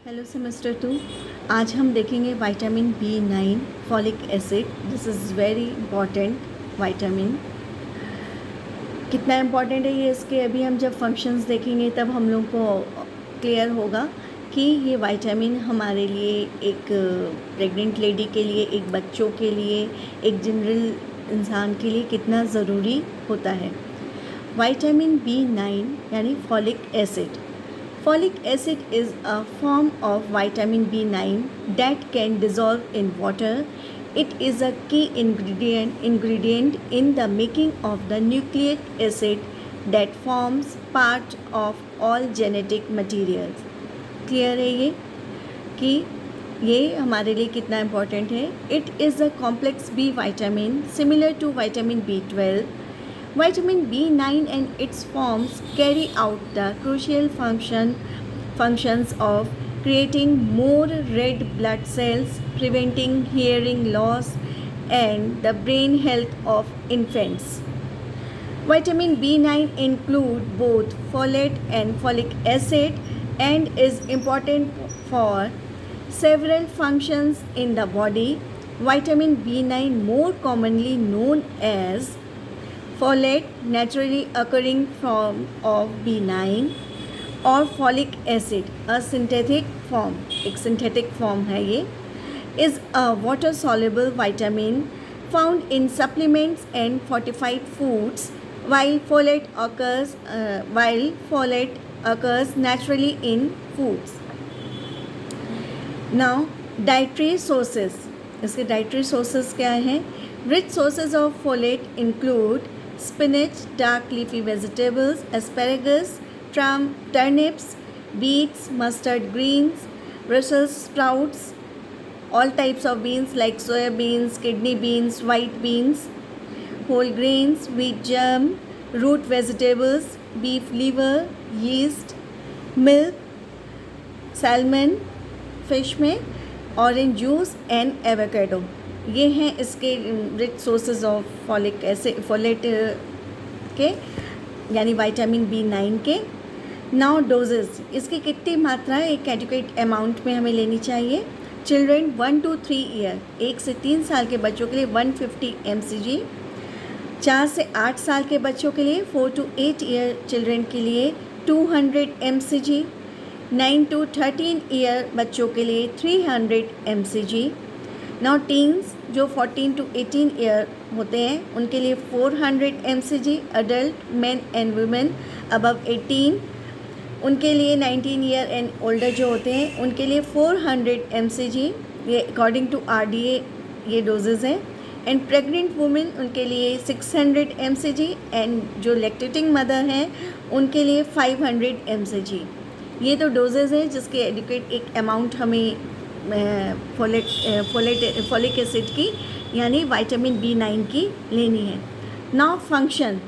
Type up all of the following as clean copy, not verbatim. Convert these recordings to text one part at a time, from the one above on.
Hello semester 2। आज हम देखेंगे vitamin B9 folic acid. This is very important vitamin. कितना इम्पॉर्टेंट है ये, इसके अभी हम जब फंक्शंस देखेंगे तब हम लोग को क्लियर होगा कि ये विटामिन हमारे लिए, एक प्रेग्नेंट लेडी के लिए, एक बच्चों के लिए, एक जनरल इंसान के लिए कितना ज़रूरी होता है। विटामिन B9 यानी folic acid. Folic acid is a form of vitamin B9 that can dissolve in water. It is a key ingredient in the making of the nucleic acid that forms part of all genetic materials. Clear है ये कि ये हमारे लिए कितना important है. It is a complex B vitamin similar to vitamin B12. Vitamin B9 and its forms carry out the crucial functions of creating more red blood cells, preventing hearing loss, and the brain health of infants. Vitamin B9 include both folate and folic acid and is important for several functions in the body. Vitamin B9, more commonly known as folate, naturally occurring form of B9, और folic acid, a synthetic form, एक synthetic form है ये, is a water soluble vitamin found in supplements and fortified foods, while folate occurs naturally in foods. Now dietary sources, इसके dietary sources क्या हैं? Rich sources of folate include spinach, dark leafy vegetables, asparagus, turnips, beets, mustard greens, Brussels sprouts, all types of beans like soya beans, kidney beans, white beans, whole grains, wheat germ, root vegetables, beef liver, yeast, milk, salmon, fish में orange juice and avocado. ये हैं इसके rich sources of folic acid, folate के यानी vitamin B9 के. Now doses, इसकी कितनी मात्रा एक एडिक्वेट अमाउंट में हमें लेनी चाहिए. चिल्ड्रेन 1 to 3 ईयर, 1 से 3 साल के बच्चों के लिए 150 mcg. 4 से 8 साल के बच्चों के लिए, 4 to 8 ईयर चिल्ड्रेन के लिए 200 mcg. 9 to 13 ईयर बच्चों के लिए 300 mcg. नाउ टीन्स जो 14 to 18 ईयर होते हैं उनके लिए 400 mcg. Adult main and women above 18 उनके लिए 19 ईयर एंड ओल्डर जो होते हैं उनके लिए 400 mcg. ये अकॉर्डिंग टू RDA ये डोजेज़ हैं. एंड प्रेग्नेंट वुमेन उनके लिए 600 mcg एंड जो लैक्टेटिंग मदर हैं उनके लिए 500 mcg. ये तो डोजेज़ हैं जिसके एडिक्वेट एक अमाउंट हमें फॉलिक एसिड की यानी विटामिन B9 की लेनी है. नाउ फंक्शन,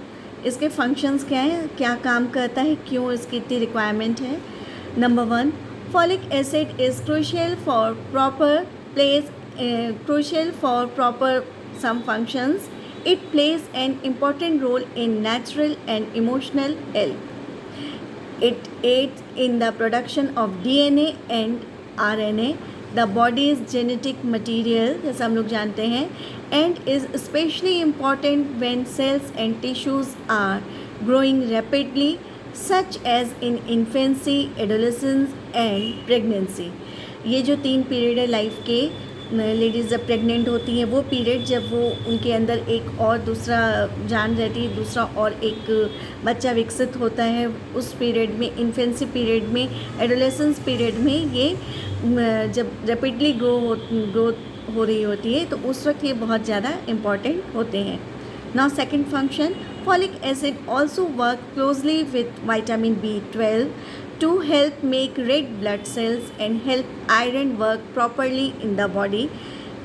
इसके फंक्शंस क्या हैं, क्या काम करता है, क्यों इसकी इतनी रिक्वायरमेंट है. Number 1, folic acid is crucial for proper some functions. It plays an important role in natural and emotional health. It aids in the production of DNA and RNA, the body's genetic material, जैसा हम लोग जानते हैं, and is especially important when cells and tissues are growing rapidly, such as in infancy, adolescence and pregnancy. ये जो 3 period है life के, ladies जब प्रेग्नेंट होती हैं वो पीरियड, जब वो उनके अंदर एक और दूसरा जान रहती है, दूसरा और एक बच्चा विकसित होता है, उस पीरियड में, इन्फेंसी पीरियड में, एडोलेसेंस पीरियड में ये जब रैपिडली ग्रोथ हो रही होती है तो उस वक्त ये बहुत ज़्यादा इम्पॉर्टेंट होते हैं. Now second function, folic acid also work closely with vitamin B12 to help make red blood cells and help iron work properly in the body.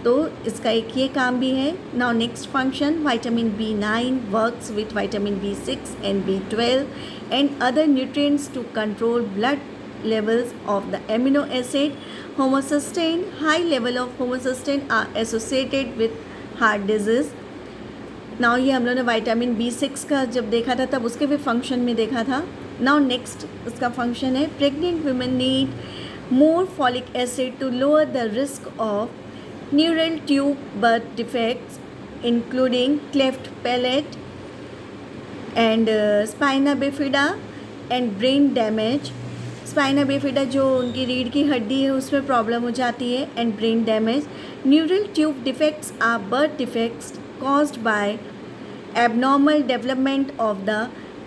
तो इसका एक ये काम भी है. Now next function, vitamin B9 works with vitamin B6 and B12 and other nutrients to control blood levels of the amino acid homocysteine. High level of homocysteine are associated with heart disease. Now ये हम लोगों ने vitamin B6 का जब देखा था तब उसके भी फंक्शन में देखा था. नाउ नेक्स्ट इसका फंक्शन है, pregnant women need more folic acid to lower the risk of neural tube birth defects, including cleft palate and spina bifida and brain damage. Spina bifida जो उनकी रीढ़ की हड्डी है उसमें प्रॉब्लम हो जाती है, and brain damage. Neural tube defects are birth defects caused by abnormal development of the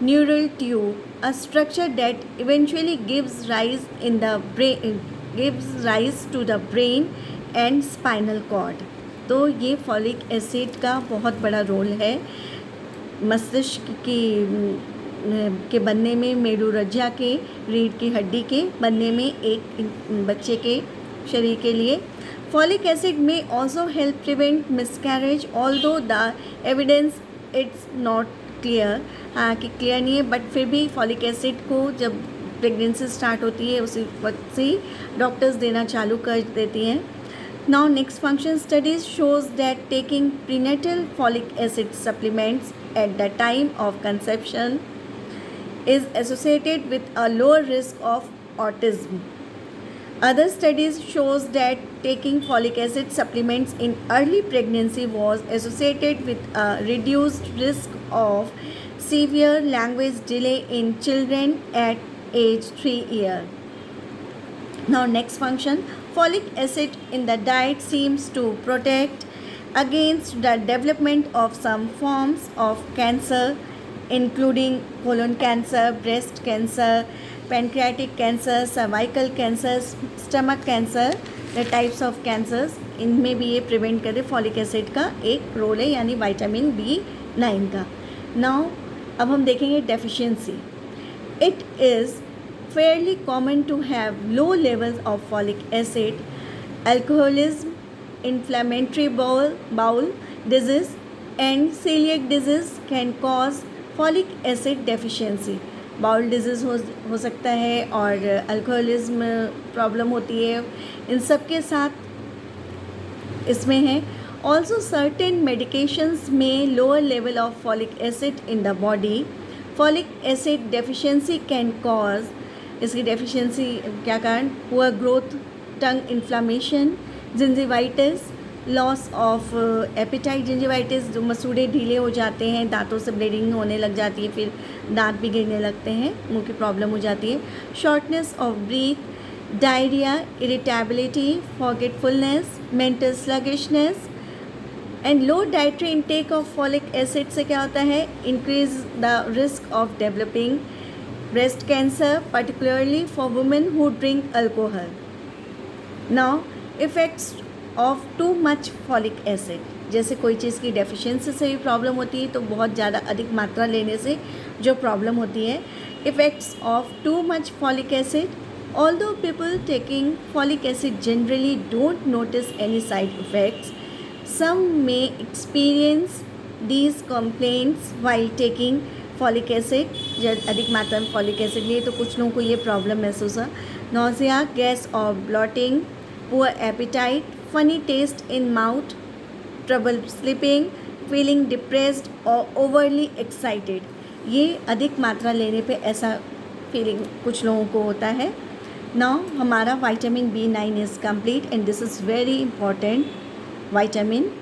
neural tube, a structure that eventually gives rise to the brain and spinal cord. तो ये फॉलिक एसिड का बहुत बड़ा role है मस्तिष्क के बनने में, मेरुरज्जा के, रीढ़ की हड्डी के बनने में एक बच्चे के शरीर के लिए. फॉलिक एसिड में also help prevent miscarriage, although the evidence it's not clear. हाँ कि क्लियर नहीं है, बट फिर भी फॉलिक एसिड को जब प्रेगनेंसी स्टार्ट होती है उसी वक्त से ही डॉक्टर्स देना चालू कर देती हैं. Now next function studies shows that taking prenatal folic acid supplements at the time of conception is associated with a lower risk of autism. Other studies shows that taking folic acid supplements in early pregnancy was associated with a reduced risk of severe language delay in children at age 3 years. Now next function, folic acid in the diet seems to protect against the development of some forms of cancer, including colon cancer, breast cancer, pancreatic cancer, cervical cancer, stomach cancer, the types of cancers. इनमें भी ये prevent करे folic acid का एक role है, यानी vitamin B9 का. Now अब हम देखेंगे deficiency. It is fairly common to have low levels of folic acid. Alcoholism, inflammatory bowel disease and celiac disease can cause folic acid deficiency. Bowl disease हो सकता है और अल्कोहलिज्म प्रॉब्लम होती है, इन सब के साथ इसमें है. ऑल्सो सर्टेन मेडिकेशंस में lower level of folic acid in the body. Folic acid deficiency can cause, इसकी डेफिशिएंसी क्या कारण, poor growth, tongue inflammation, gingivitis, loss of appetite. Gingivitis जो मसूड़े ढीले हो जाते हैं, दांतों से ब्लीडिंग होने लग जाती है, फिर दांत भी गिरने लगते हैं, मुंह की प्रॉब्लम हो जाती है. Shortness of breath, diarrhoea, irritability, forgetfulness, mental sluggishness. And low dietary intake of folic acid से क्या होता है, increase the risk of developing breast cancer, particularly for women who drink alcohol. Now effects of too much folic acid. जैसे कोई चीज़ की deficiency से भी problem होती है, तो बहुत ज़्यादा अधिक मात्रा लेने से जो प्रॉब्लम होती है. Effects of too much folic acid. Although people taking folic acid generally don't notice any side effects, some may experience these complaints while taking folic acid. जब अधिक मात्रा में फॉलिक एसिड लिए तो कुछ लोगों को ये प्रॉब्लम महसूस हुआ. नोजिया, गैस और blotting, poor appetite, funny taste in mouth, trouble sleeping, feeling depressed or overly excited. ये अधिक मात्रा लेने पे ऐसा फीलिंग कुछ लोगों को होता है. नाउ हमारा vitamin B9 is complete and this is very important vitamin